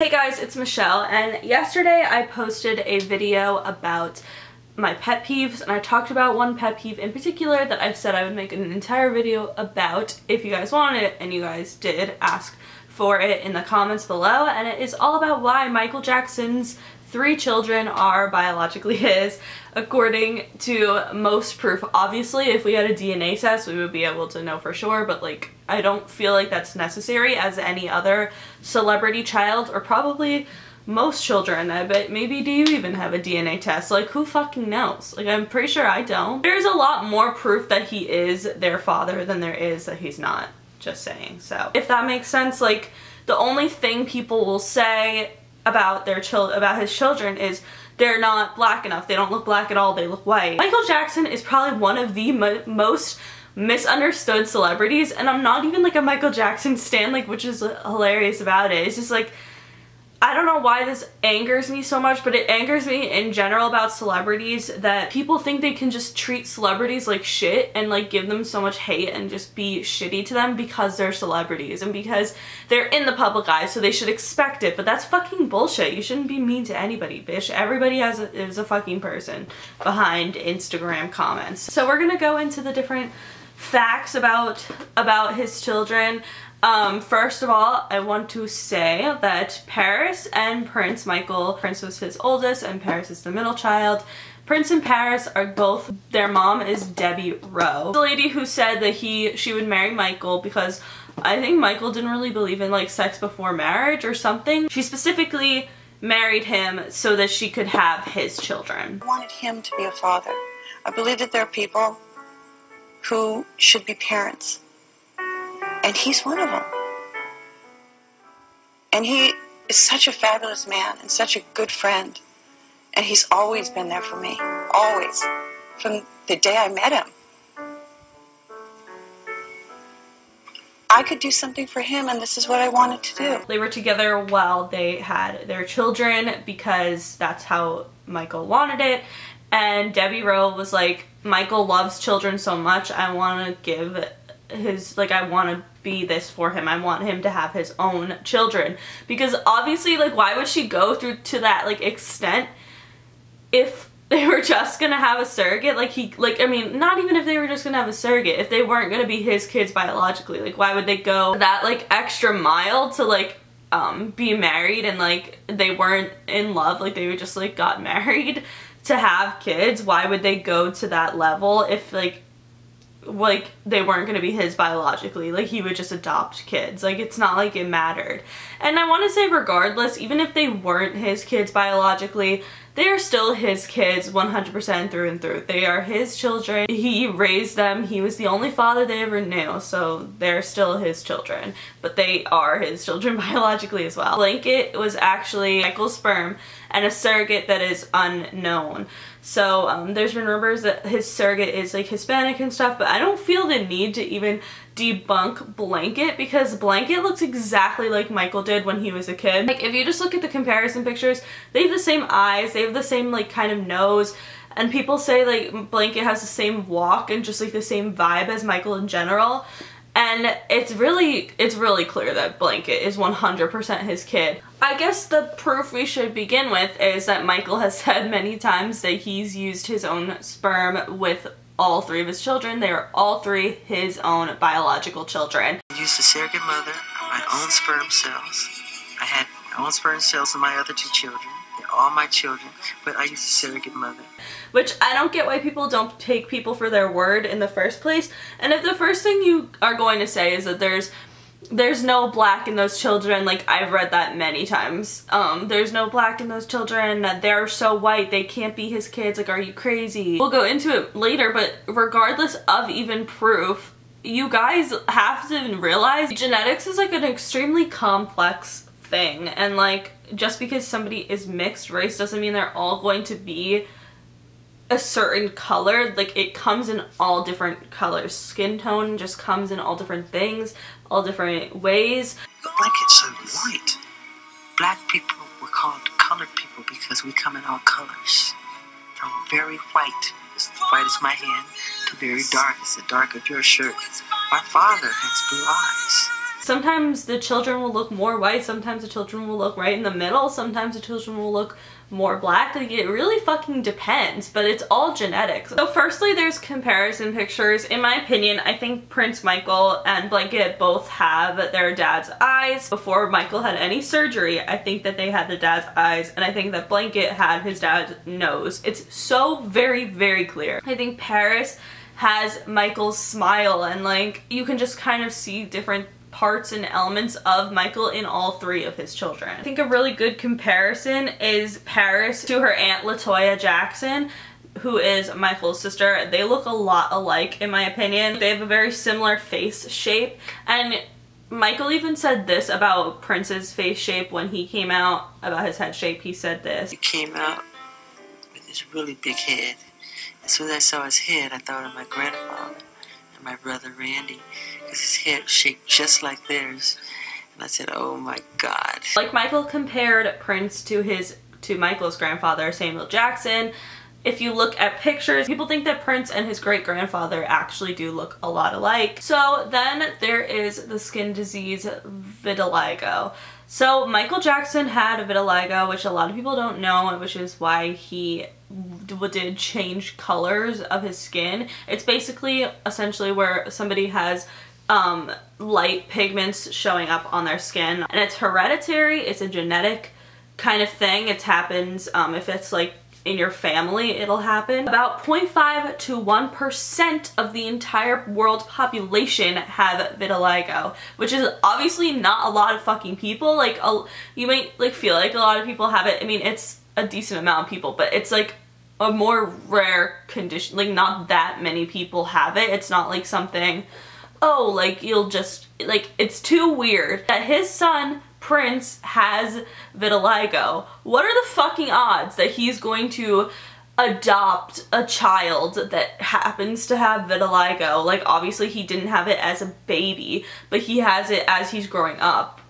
Hey guys, it's Michelle, and yesterday I posted a video about my pet peeves, and I talked about one pet peeve in particular that I said I would make an entire video about if you guys wanted it, and you guys did ask for it in the comments below, and it is all about why Michael Jackson's 3 children are biologically his, according to most proof. Obviously, if we had a DNA test, we would be able to know for sure, but like, I don't feel like that's necessary as any other celebrity child, or probably most children. I bet maybe do you even have a DNA test? Like, who fucking knows? Like, I'm pretty sure I don't. There's a lot more proof that he is their father than there is that he's not. Just saying. So, if that makes sense, like, the only thing people will say about his children is they're not black enough. They don't look black at all. They look white. Michael Jackson is probably one of the most misunderstood celebrities, and I'm not even like a Michael Jackson stan, like, which is hilarious about it. It's just like, I don't know why this angers me so much, but it angers me in general about celebrities that people think they can just treat celebrities like shit and like give them so much hate and just be shitty to them because they're celebrities and because they're in the public eye, so they should expect it. But that's fucking bullshit. You shouldn't be mean to anybody, bitch. Everybody is a fucking person behind Instagram comments. So we're gonna go into the different facts about his children. First of all, I want to say that Paris and Prince Michael, Prince was his oldest and Paris is the middle child. Prince and Paris are both, their mom is Debbie Rowe, the lady who said that she would marry Michael because I think Michael didn't really believe in like sex before marriage or something. She specifically married him so that she could have his children. I wanted him to be a father. I believe that there are people who should be parents. And he's one of them. And he is such a fabulous man and such a good friend. And he's always been there for me. Always. From the day I met him. I could do something for him, and this is what I wanted to do. They were together while they had their children because that's how Michael wanted it. And Debbie Rowe was like, Michael loves children so much, I want to give I want to be this for him. I want him to have his own children. Because obviously, like, why would she go through to that, like, extent if they were just gonna have a surrogate? I mean, not even if they were just gonna have a surrogate, if they weren't gonna be his kids biologically, like, why would they go that, like, extra mile to, like, be married and, like, they weren't in love, like, they just, like, got married to have kids? Why would they go to that level if, like, they weren't gonna be his biologically? Like, he would just adopt kids. Like, it's not like it mattered. And I want to say, regardless, even if they weren't his kids biologically, they are still his kids 100% through and through. They are his children. He raised them. He was the only father they ever knew, so they're still his children. But they are his children biologically as well. Blanket was actually Michael's sperm and a surrogate that is unknown. So there's been rumors that his surrogate is like Hispanic and stuff, but I don't feel the need to even debunk Blanket because Blanket looks exactly like Michael did when he was a kid. Like, if you just look at the comparison pictures, they have the same eyes, they have the same like kind of nose, and people say like Blanket has the same walk and just like the same vibe as Michael in general. And it's really clear that Blanket is 100% his kid. I guess the proof we should begin with is that Michael has said many times that he's used his own sperm with all 3 of his children. They are all 3 his own biological children. I used a surrogate mother, my own sperm cells. I had my own sperm cells in my other 2 children. They're all my children, but I used a surrogate mother. Which I don't get why people don't take people for their word in the first place. And if the first thing you are going to say is that there's no black in those children, like, I've read that many times. There's no black in those children, they're so white, they can't be his kids, like, are you crazy? We'll go into it later, but regardless of even proof, you guys have to realize genetics is like an extremely complex thing, and like, just because somebody is mixed race doesn't mean they're all going to be a certain color. Like, it comes in all different colors. Skin tone just comes in all different things, all different ways. Blanket's so white. Black people were called colored people because we come in all colors. From very white, as white as my hand, to very dark, as the dark of your shirt. My father has blue eyes. Sometimes the children will look more white, sometimes the children will look right in the middle, sometimes the children will look more black. Like, it really fucking depends, but it's all genetics. So firstly, there's comparison pictures. In my opinion, I think Prince Michael and Blanket both have their dad's eyes. Before Michael had any surgery, I think that they had the dad's eyes, and I think that Blanket had his dad's nose. It's so very, very clear. I think Paris has Michael's smile, and like, you can just kind of see different parts and elements of Michael in all three of his children. I think a really good comparison is Paris to her aunt LaToya Jackson, who is Michael's sister. They look a lot alike in my opinion. They have a very similar face shape, and Michael even said this about Prince's face shape when he came out, about his head shape. He said this. He came out with this really big head. As soon as I saw his head, I thought of my grandfather and my brother Randy, because his head shaped just like theirs. And I said, oh my God. Like, Michael compared Prince to Michael's grandfather, Samuel Jackson. If you look at pictures, people think that Prince and his great-grandfather actually do look a lot alike. So then there is the skin disease vitiligo. So Michael Jackson had vitiligo, which a lot of people don't know, which is why he did change colors of his skin. It's basically essentially where somebody has light pigments showing up on their skin, and it's hereditary. It's a genetic kind of thing. It happens if it's like in your family, it'll happen. About 0.5 to 1% of the entire world's population have vitiligo, which is obviously not a lot of fucking people. Like, you might like feel like a lot of people have it. I mean, it's a decent amount of people, but it's like a more rare condition. Like, not that many people have it. It's not like something, oh, like you'll just, like, it's too weird that his son Prince has vitiligo. What are the fucking odds that he's going to adopt a child that happens to have vitiligo? Like, obviously he didn't have it as a baby, but he has it as he's growing up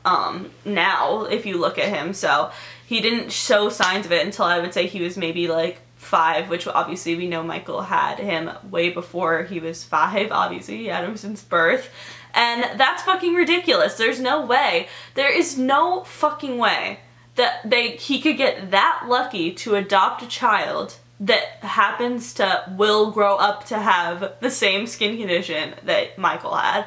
now, if you look at him. So he didn't show signs of it until I would say he was maybe like 5, which obviously we know Michael had him way before he was 5. Obviously he had him since birth. And that's fucking ridiculous. There's no way. There is no fucking way that he could get that lucky to adopt a child that happens to will grow up to have the same skin condition that Michael had.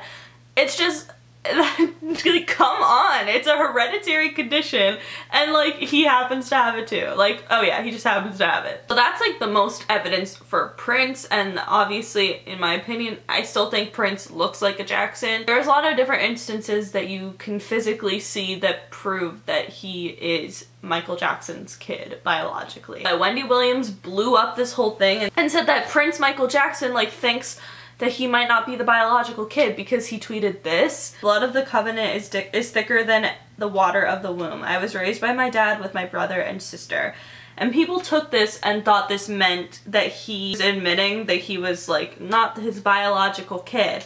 It's just, like, come on, it's a hereditary condition, and like, he happens to have it too. Like, oh yeah, he just happens to have it. So that's like the most evidence for Prince, and obviously, in my opinion, I still think Prince looks like a Jackson. There's a lot of different instances that you can physically see that prove that he is Michael Jackson's kid biologically. Wendy Williams blew up this whole thing and said that Prince Michael Jackson like thinks that he might not be the biological kid because he tweeted this. Blood of the covenant is thicker than the water of the womb. I was raised by my dad with my brother and sister. And people took this and thought this meant that he's admitting that he was like not his biological kid.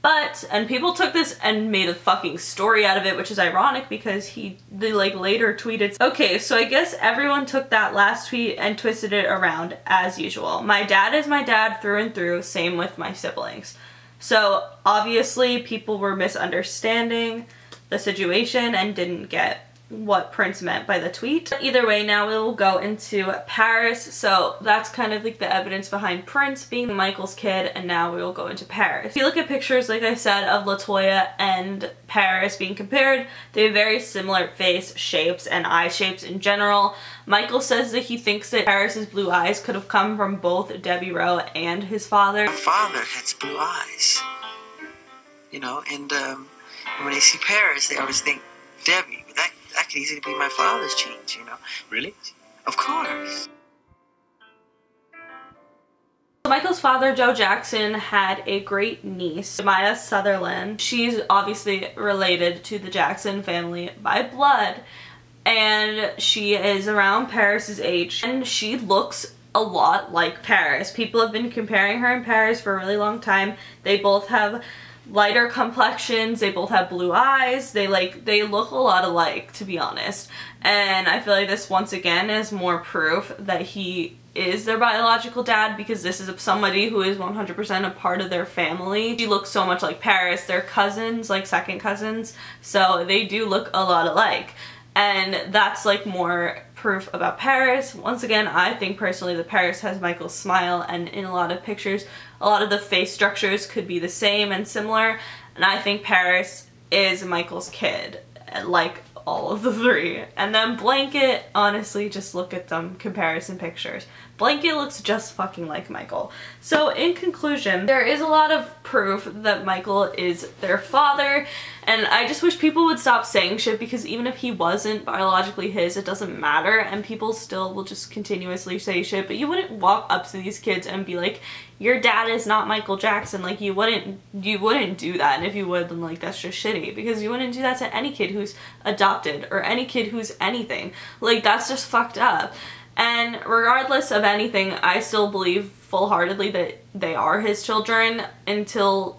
But, and people took this and made a fucking story out of it, which is ironic because they like later tweeted, okay, so I guess everyone took that last tweet and twisted it around as usual. My dad is my dad through and through, same with my siblings. So obviously people were misunderstanding the situation and didn't get what Prince meant by the tweet. Either way, now we will go into Paris. So that's kind of like the evidence behind Prince being Michael's kid, and now we will go into Paris. If you look at pictures, like I said, of LaToya and Paris being compared, they have very similar face shapes and eye shapes in general. Michael says that he thinks that Paris's blue eyes could have come from both Debbie Rowe and his father. My father has blue eyes, you know, and when they see Paris, they always think Debbie. That could easily be my father's genes, you know. Really? Of course. Michael's father, Joe Jackson, had a great niece, Maya Sutherland. She's obviously related to the Jackson family by blood, and she is around Paris's age, and she looks a lot like Paris. People have been comparing her and Paris for a really long time. They both have lighter complexions, they both have blue eyes, they look a lot alike, to be honest. And I feel like this once again is more proof that he is their biological dad, because this is somebody who is 100% a part of their family. He looks so much like Paris. They're cousins, like second cousins, so they do look a lot alike. And that's like more proof about Paris. Once again, I think personally that Paris has Michael's smile, and in a lot of pictures, a lot of the face structures could be the same and similar, and I think Paris is Michael's kid, like all of the three. And then Blanket, honestly, just look at them comparison pictures. Blanket looks just fucking like Michael. So in conclusion, there is a lot of proof that Michael is their father, and I just wish people would stop saying shit, because even if he wasn't biologically his, it doesn't matter, and people still will just continuously say shit. But you wouldn't walk up to these kids and be like, your dad is not Michael Jackson. Like, you wouldn't do that, and if you would, then like that's just shitty, because you wouldn't do that to any kid who's adopted or any kid who's anything. Like, that's just fucked up. And regardless of anything, I still believe full-heartedly that they are his children until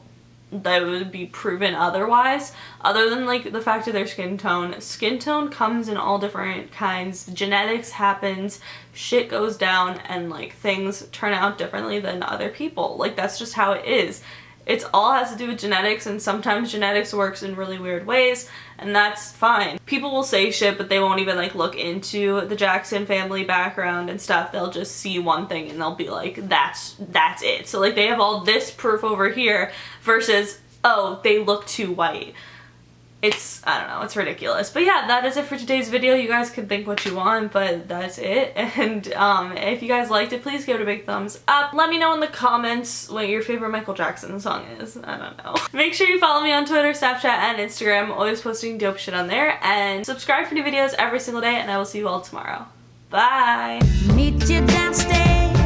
that would be proven otherwise, other than like the fact of their skin tone. Skin tone comes in all different kinds, genetics happens, shit goes down, and like things turn out differently than other people. Like, that's just how it is. It's all has to do with genetics, and sometimes genetics works in really weird ways, and that's fine. People will say shit, but they won't even like look into the Jackson family background and stuff. They'll just see one thing and they'll be like, that's it. So like, they have all this proof over here versus, oh, they look too white. It's, I don't know, it's ridiculous. But yeah, that is it for today's video. You guys can think what you want, but that's it. And if you guys liked it, please give it a big thumbs up. Let me know in the comments what your favorite Michael Jackson song is. I don't know. Make sure you follow me on Twitter, Snapchat, and Instagram. Always posting dope shit on there. And subscribe for new videos every single day, and I will see you all tomorrow. Bye! Meet you downstairs.